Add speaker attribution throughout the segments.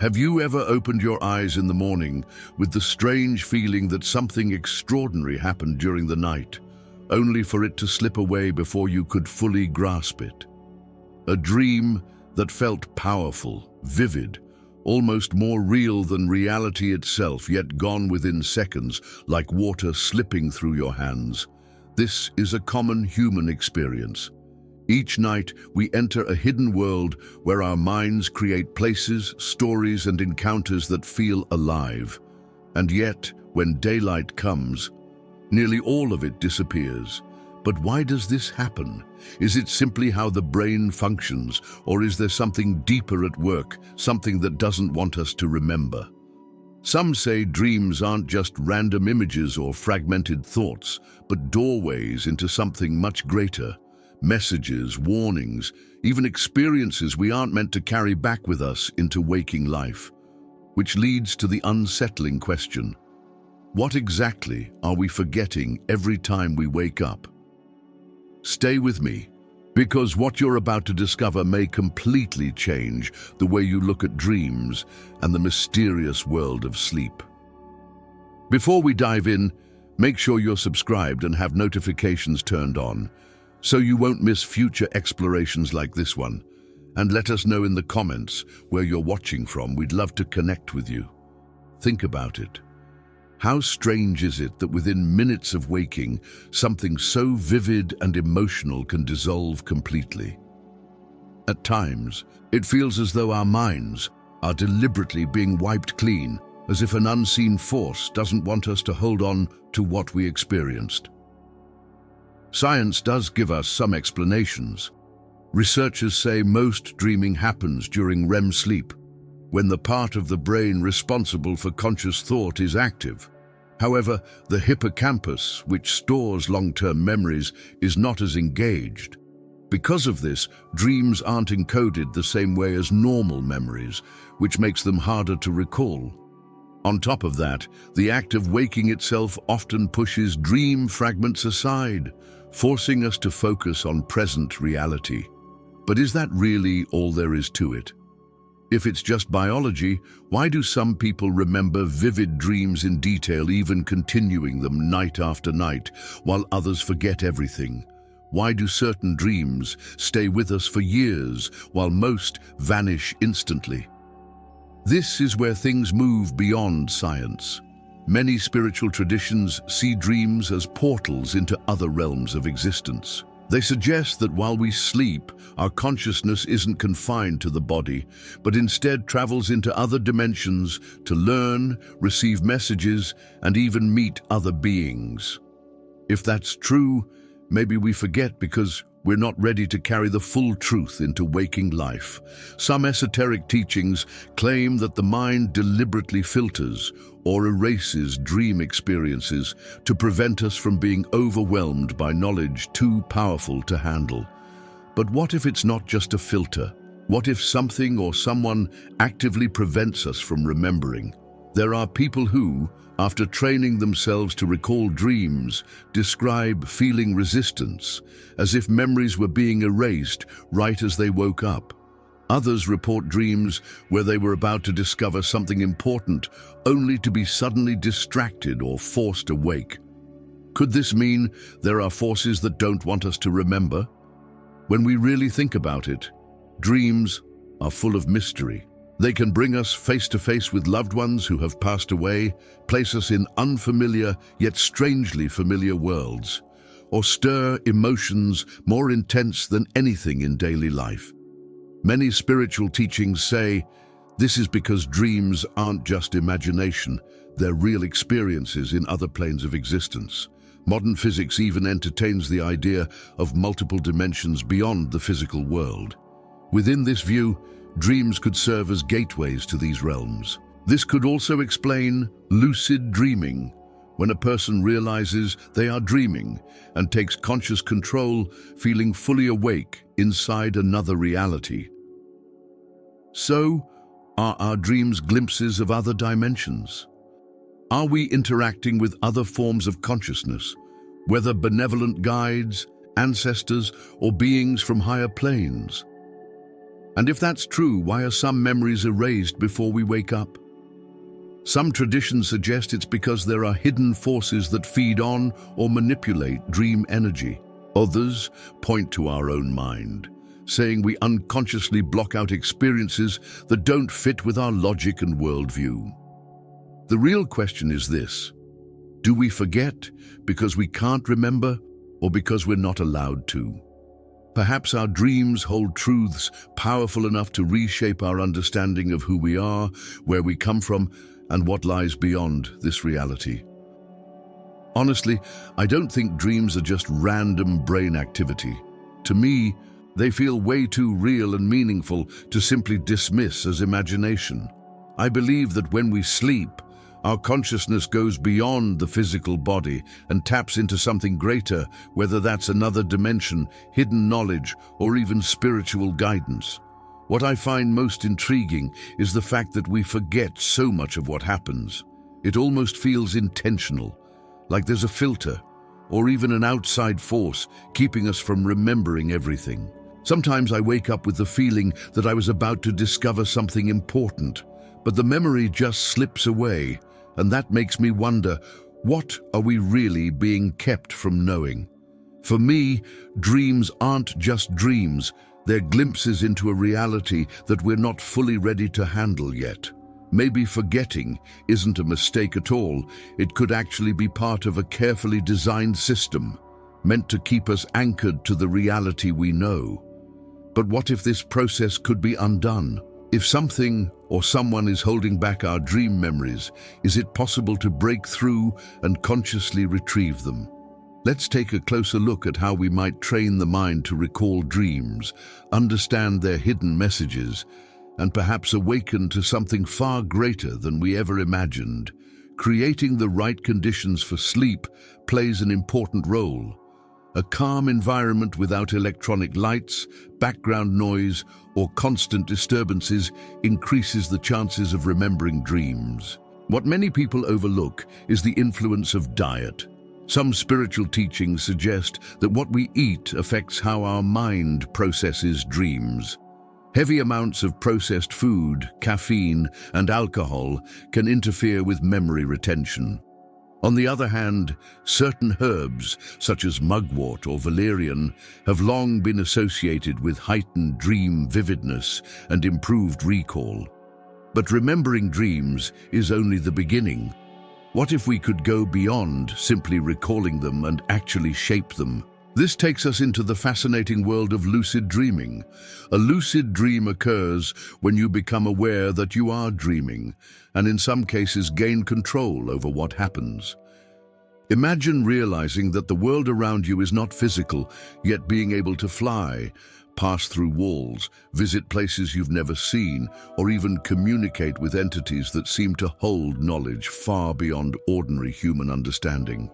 Speaker 1: Have you ever opened your eyes in the morning with the strange feeling that something extraordinary happened during the night, only for it to slip away before you could fully grasp it? A dream that felt powerful, vivid, almost more real than reality itself, yet gone within seconds, like water slipping through your hands. This is a common human experience. Each night, we enter a hidden world where our minds create places, stories, and encounters that feel alive. And yet, when daylight comes, nearly all of it disappears. But why does this happen? Is it simply how the brain functions, or is there something deeper at work, something that doesn't want us to remember? Some say dreams aren't just random images or fragmented thoughts, but doorways into something much greater. Messages, warnings, even experiences we aren't meant to carry back with us into waking life. Which leads to the unsettling question: what exactly are we forgetting every time we wake up? Stay with me, because what you're about to discover may completely change the way you look at dreams and the mysterious world of sleep. Before we dive in, make sure you're subscribed and have notifications turned on, so you won't miss future explorations like this one. And let us know in the comments where you're watching from. We'd love to connect with you. Think about it. How strange is it that within minutes of waking, something so vivid and emotional can dissolve completely? At times, it feels as though our minds are deliberately being wiped clean, as if an unseen force doesn't want us to hold on to what we experienced. Science does give us some explanations. Researchers say most dreaming happens during REM sleep, when the part of the brain responsible for conscious thought is active. However, the hippocampus, which stores long-term memories, is not as engaged. Because of this, dreams aren't encoded the same way as normal memories, which makes them harder to recall. On top of that, the act of waking itself often pushes dream fragments aside, forcing us to focus on present reality. But is that really all there is to it? If it's just biology, why do some people remember vivid dreams in detail, even continuing them night after night, while others forget everything? Why do certain dreams stay with us for years, while most vanish instantly? This is where things move beyond science. Many spiritual traditions see dreams as portals into other realms of existence. They suggest that while we sleep, our consciousness isn't confined to the body, but instead travels into other dimensions to learn, receive messages, and even meet other beings. If that's true, maybe we forget because we're not ready to carry the full truth into waking life. Some esoteric teachings claim that the mind deliberately filters or erases dream experiences to prevent us from being overwhelmed by knowledge too powerful to handle. But what if it's not just a filter? What if something or someone actively prevents us from remembering? There are people who, after training themselves to recall dreams, describe feeling resistance, as if memories were being erased right as they woke up. Others report dreams where they were about to discover something important, only to be suddenly distracted or forced awake. Could this mean there are forces that don't want us to remember? When we really think about it, dreams are full of mystery. They can bring us face to face with loved ones who have passed away, place us in unfamiliar yet strangely familiar worlds, or stir emotions more intense than anything in daily life. Many spiritual teachings say this is because dreams aren't just imagination, they're real experiences in other planes of existence. Modern physics even entertains the idea of multiple dimensions beyond the physical world. Within this view, dreams could serve as gateways to these realms. This could also explain lucid dreaming, when a person realizes they are dreaming and takes conscious control, feeling fully awake inside another reality. So, are our dreams glimpses of other dimensions? Are we interacting with other forms of consciousness, whether benevolent guides, ancestors, or beings from higher planes? And if that's true, why are some memories erased before we wake up? Some traditions suggest it's because there are hidden forces that feed on or manipulate dream energy. Others point to our own mind, saying we unconsciously block out experiences that don't fit with our logic and worldview. The real question is this: do we forget because we can't remember, or because we're not allowed to? Perhaps our dreams hold truths powerful enough to reshape our understanding of who we are, where we come from, and what lies beyond this reality. Honestly, I don't think dreams are just random brain activity. To me, they feel way too real and meaningful to simply dismiss as imagination. I believe that when we sleep, our consciousness goes beyond the physical body and taps into something greater, whether that's another dimension, hidden knowledge, or even spiritual guidance. What I find most intriguing is the fact that we forget so much of what happens. It almost feels intentional, like there's a filter, or even an outside force keeping us from remembering everything. Sometimes I wake up with the feeling that I was about to discover something important, but the memory just slips away, and that makes me wonder, what are we really being kept from knowing? For me, dreams aren't just dreams, they're glimpses into a reality that we're not fully ready to handle yet. Maybe forgetting isn't a mistake at all. It could actually be part of a carefully designed system, meant to keep us anchored to the reality we know. But what if this process could be undone? If something or someone is holding back our dream memories, is it possible to break through and consciously retrieve them? Let's take a closer look at how we might train the mind to recall dreams, understand their hidden messages, and perhaps awaken to something far greater than we ever imagined. Creating the right conditions for sleep plays an important role. A calm environment without electronic lights, background noise, or constant disturbances increases the chances of remembering dreams. What many people overlook is the influence of diet. Some spiritual teachings suggest that what we eat affects how our mind processes dreams. Heavy amounts of processed food, caffeine, and alcohol can interfere with memory retention. On the other hand, certain herbs, such as mugwort or valerian, have long been associated with heightened dream vividness and improved recall. But remembering dreams is only the beginning. What if we could go beyond simply recalling them and actually shape them? This takes us into the fascinating world of lucid dreaming. A lucid dream occurs when you become aware that you are dreaming, and in some cases gain control over what happens. Imagine realizing that the world around you is not physical, yet being able to fly, pass through walls, visit places you've never seen, or even communicate with entities that seem to hold knowledge far beyond ordinary human understanding.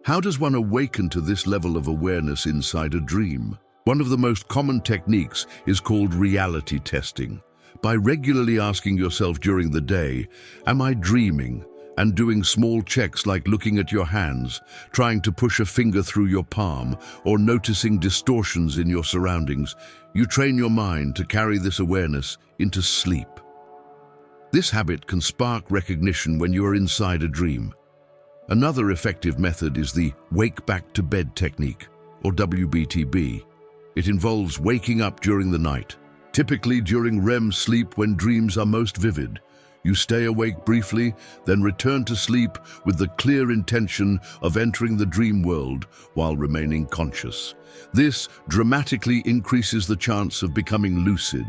Speaker 1: How does one awaken to this level of awareness inside a dream? One of the most common techniques is called reality testing. By regularly asking yourself during the day, "Am I dreaming?" and doing small checks like looking at your hands, trying to push a finger through your palm, or noticing distortions in your surroundings, you train your mind to carry this awareness into sleep. This habit can spark recognition when you are inside a dream. Another effective method is the wake back to bed technique, or WBTB. It involves waking up during the night, typically during REM sleep when dreams are most vivid. You stay awake briefly, then return to sleep with the clear intention of entering the dream world while remaining conscious. This dramatically increases the chance of becoming lucid.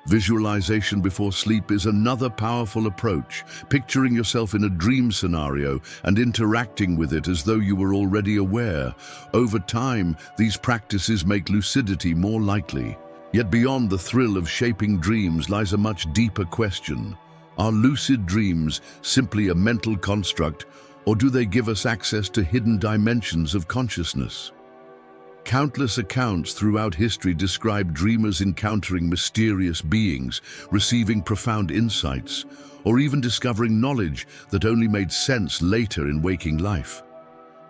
Speaker 1: Visualization before sleep is another powerful approach, picturing yourself in a dream scenario and interacting with it as though you were already aware. Over time, these practices make lucidity more likely. Yet beyond the thrill of shaping dreams lies a much deeper question. Are lucid dreams simply a mental construct, or do they give us access to hidden dimensions of consciousness? Countless accounts throughout history describe dreamers encountering mysterious beings, receiving profound insights, or even discovering knowledge that only made sense later in waking life.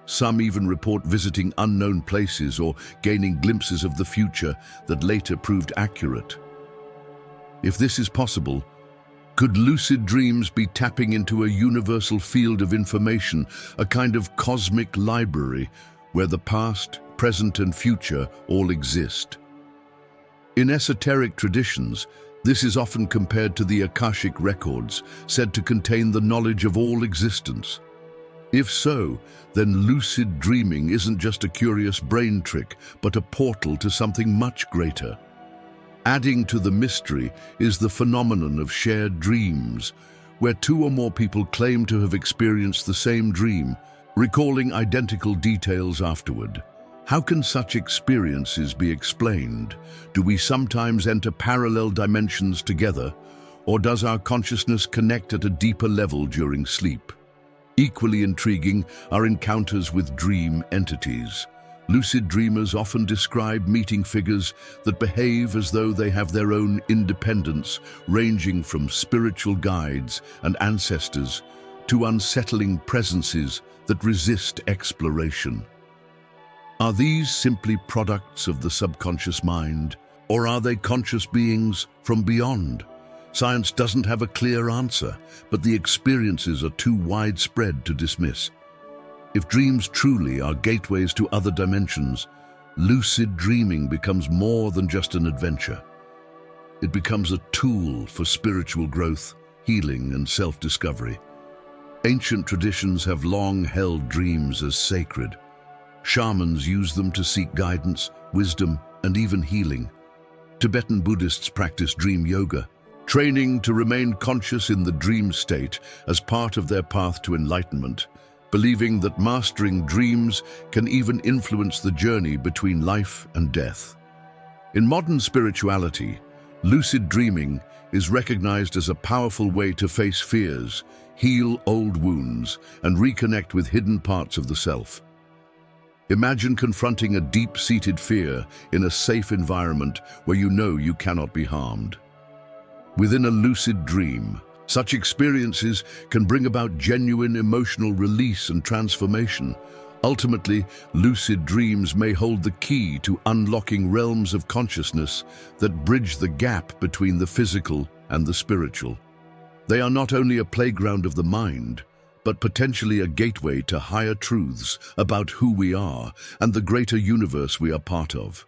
Speaker 1: Some even report visiting unknown places or gaining glimpses of the future that later proved accurate. If this is possible, could lucid dreams be tapping into a universal field of information, a kind of cosmic library where the past, present, and future all exist? In esoteric traditions, this is often compared to the Akashic records, said to contain the knowledge of all existence. If so, then lucid dreaming isn't just a curious brain trick, but a portal to something much greater. Adding to the mystery is the phenomenon of shared dreams, where two or more people claim to have experienced the same dream, recalling identical details afterward. How can such experiences be explained? Do we sometimes enter parallel dimensions together, or does our consciousness connect at a deeper level during sleep? Equally intriguing are encounters with dream entities. Lucid dreamers often describe meeting figures that behave as though they have their own independence, ranging from spiritual guides and ancestors to unsettling presences that resist exploration. Are these simply products of the subconscious mind, or are they conscious beings from beyond? Science doesn't have a clear answer, but the experiences are too widespread to dismiss. If dreams truly are gateways to other dimensions, lucid dreaming becomes more than just an adventure. It becomes a tool for spiritual growth, healing, and self-discovery. Ancient traditions have long held dreams as sacred. Shamans use them to seek guidance, wisdom, and even healing. Tibetan Buddhists practice dream yoga, training to remain conscious in the dream state as part of their path to enlightenment, believing that mastering dreams can even influence the journey between life and death. In modern spirituality, lucid dreaming is recognized as a powerful way to face fears, heal old wounds, and reconnect with hidden parts of the self. Imagine confronting a deep-seated fear in a safe environment where you know you cannot be harmed. Within a lucid dream, such experiences can bring about genuine emotional release and transformation. Ultimately, lucid dreams may hold the key to unlocking realms of consciousness that bridge the gap between the physical and the spiritual. They are not only a playground of the mind, but potentially a gateway to higher truths about who we are and the greater universe we are part of.